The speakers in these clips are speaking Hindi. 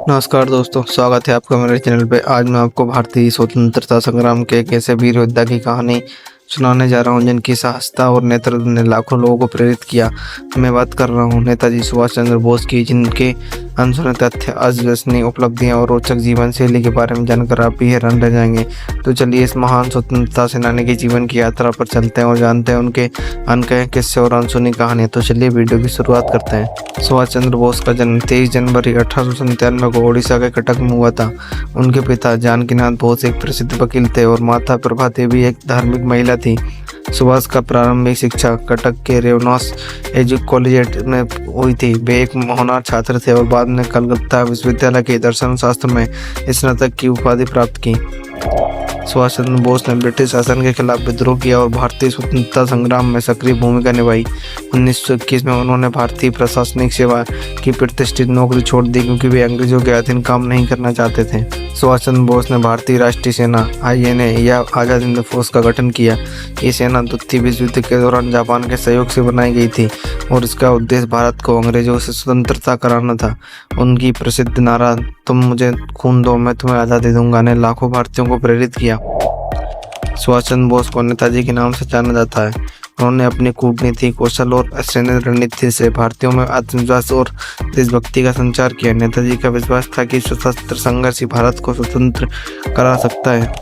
नमस्कार दोस्तों, स्वागत है आपका मेरे चैनल पे। आज मैं आपको भारतीय स्वतंत्रता संग्राम के एक ऐसे वीर योद्धा की कहानी सुनाने जा रहा हूं जिनकी साहसिकता और नेतृत्व ने लाखों लोगों को प्रेरित किया। मैं बात कर रहा हूं नेताजी सुभाष चंद्र बोस की, जिनके अनसुने तथ्य, अविश्वसनीय उपलब्धियां और रोचक जीवन शैली के बारे में जानकर आप भी हैरान रह जाएंगे। तो चलिए इस महान स्वतंत्रता सेनानी के जीवन की यात्रा पर चलते हैं और जानते हैं उनके अनकहे किस्से और अनसुनी कहानी। तो चलिए वीडियो की शुरुआत करते हैं। सुभाष चंद्र बोस का जन्म 23 जनवरी 1897 को ओडिशा के कटक में हुआ था। उनके पिता जानकीनाथ बोस एक प्रसिद्ध वकील थे और माता प्रभा देवी एक धार्मिक महिला थी। सुभाष का प्रारंभिक शिक्षा कटक के रेवनास कॉलेज में हुई थी। वे एक होनहार छात्र थे और बाद में कलकत्ता विश्वविद्यालय के दर्शन शास्त्र में स्नातक की उपाधि प्राप्त की। सुभाष चंद्र बोस ने ब्रिटिश शासन के खिलाफ विद्रोह किया और भारतीय स्वतंत्रता संग्राम में सक्रिय भूमिका निभाई। 1921 में उन्होंने भारतीय प्रशासनिक सेवा की प्रतिष्ठित नौकरी छोड़ दी क्योंकि वे अंग्रेजों के अधीन काम नहीं करना चाहते थे। सुभाष चंद्र बोस ने भारतीय राष्ट्रीय सेना INA या आजाद हिंद फौज का गठन किया। ये सेना द्वितीय विश्व युद्ध के दौरान जापान के सहयोग से बनाई गई थी और इसका उद्देश्य भारत को अंग्रेजों से स्वतंत्रता कराना था। उनकी प्रसिद्ध नारा "तुम मुझे खून दो, मैं तुम्हें आज़ादी दूंगा" ने लाखों भारतीयों को प्रेरित किया। सुभाष चंद्र बोस को नेताजी के नाम से जाना जाता है। उन्होंने अपनी कूटनीति, कौशल और सैन्य रणनीति से भारतीयों में आत्मविश्वास और देशभक्ति का संचार किया। नेताजी का विश्वास था कि सशस्त्र संघर्ष ही भारत को स्वतंत्र करा सकता है।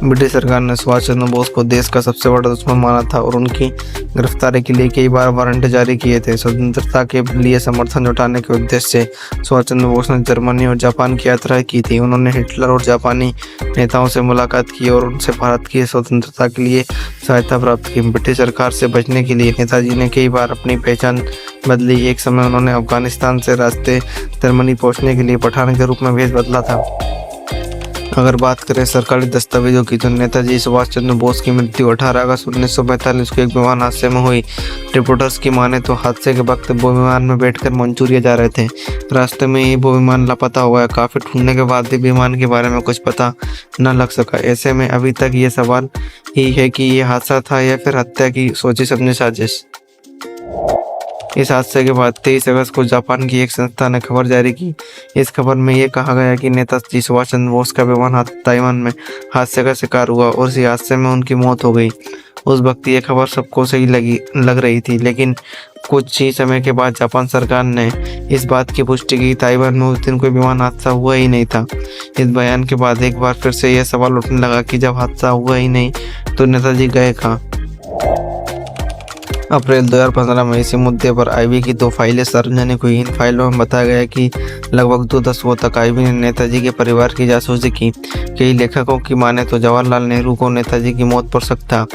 ब्रिटिश सरकार ने सुभाष चंद्र बोस को देश का सबसे बड़ा दुश्मन माना था और उनकी गिरफ्तारी के लिए कई बार वारंट जारी किए थे। स्वतंत्रता के लिए समर्थन जुटाने के उद्देश्य से सुभाष चंद्र बोस ने जर्मनी और जापान की यात्रा की थी। उन्होंने हिटलर और जापानी नेताओं से मुलाकात की और उनसे भारत की स्वतंत्रता के लिए सहायता प्राप्त की। ब्रिटिश सरकार से बचने के लिए नेताजी ने कई बार अपनी पहचान बदली। एक समय उन्होंने अफगानिस्तान से रास्ते जर्मनी पहुंचने के लिए पठान के रूप में भेष बदला था। अगर बात करें सरकारी दस्तावेजों की, तो नेताजी सुभाष चंद्र बोस की मृत्यु 18 अगस्त 1945 को एक विमान हादसे में हुई। रिपोर्टर्स की माने तो हादसे के वक्त वो विमान में बैठकर मंचूरिया जा रहे थे। रास्ते में ही वो विमान लापता हुआ है। काफी ढूंढने के बाद भी विमान के बारे में कुछ पता न लग सका। ऐसे में अभी तक ये सवाल ही है कि ये हादसा था या फिर हत्या की सोची समझी साजिश। इस हादसे के बाद 23 अगस्त को जापान की एक संस्था ने खबर जारी की। इस खबर में ये कहा गया कि नेताजी सुभाष चंद्र बोस का विमान ताइवान में हादसे का शिकार हुआ और इसी हादसे में उनकी मौत हो गई। उस वक्त ये खबर सबको सही लग रही थी, लेकिन कुछ ही समय के बाद जापान सरकार ने इस बात की पुष्टि की ताइवान में उस दिन कोई विमान हादसा हुआ ही नहीं था। इस बयान के बाद एक बार फिर से यह सवाल उठने लगा कि जब हादसा हुआ ही नहीं तो नेताजी गए कहाँ। अप्रैल 2015 में इसी मुद्दे पर IB की 2 फाइलें सार्वजनिक हुई। इन फाइलों में बताया गया कि लगभग 2 दशकों तक IB ने नेताजी के परिवार की जासूसी की। कई लेखकों की माने तो जवाहरलाल नेहरू को नेताजी की मौत पर शक था।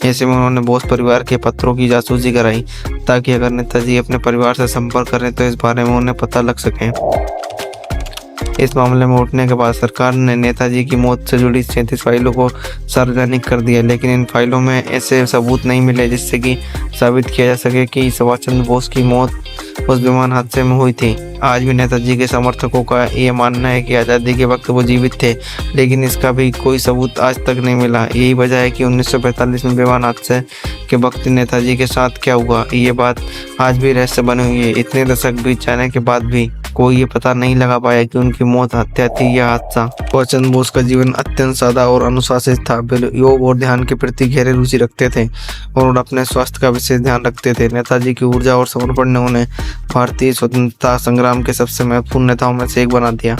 ऐसे में उन्होंने बोस परिवार के पत्रों की जासूसी कराई ताकि अगर नेताजी अपने परिवार से संपर्क करें तो इस बारे में उन्हें पता लग सके। इस मामले में उठने के बाद सरकार ने नेताजी की मौत से जुड़ी 37 फाइलों को सार्वजनिक कर दिया, लेकिन इन फाइलों में ऐसे सबूत नहीं मिले जिससे कि साबित किया जा सके कि सुभाष चंद्र बोस की मौत उस विमान हादसे में हुई थी। आज भी नेताजी के समर्थकों का ये मानना है कि आज़ादी के वक्त वो जीवित थे, लेकिन इसका भी कोई सबूत आज तक नहीं मिला। यही वजह है कि 1945 में विमान हादसे के वक्त नेताजी के साथ क्या हुआ, ये बात आज भी रहस्य बनी हुई है। इतने दशक बीत जाने के बाद भी कोई ये पता नहीं लगा पाया कि उनकी मौत हत्या थी या हादसा। सुभाष चंद्र बोस का जीवन अत्यंत सादा और अनुशासित था। वे योग और ध्यान के प्रति गहरी रुचि रखते थे और अपने स्वास्थ्य का विशेष ध्यान रखते थे। नेताजी की ऊर्जा और समर्पण ने उन्हें भारतीय स्वतंत्रता संग्राम के सबसे महत्वपूर्ण नेताओं में से एक बना दिया।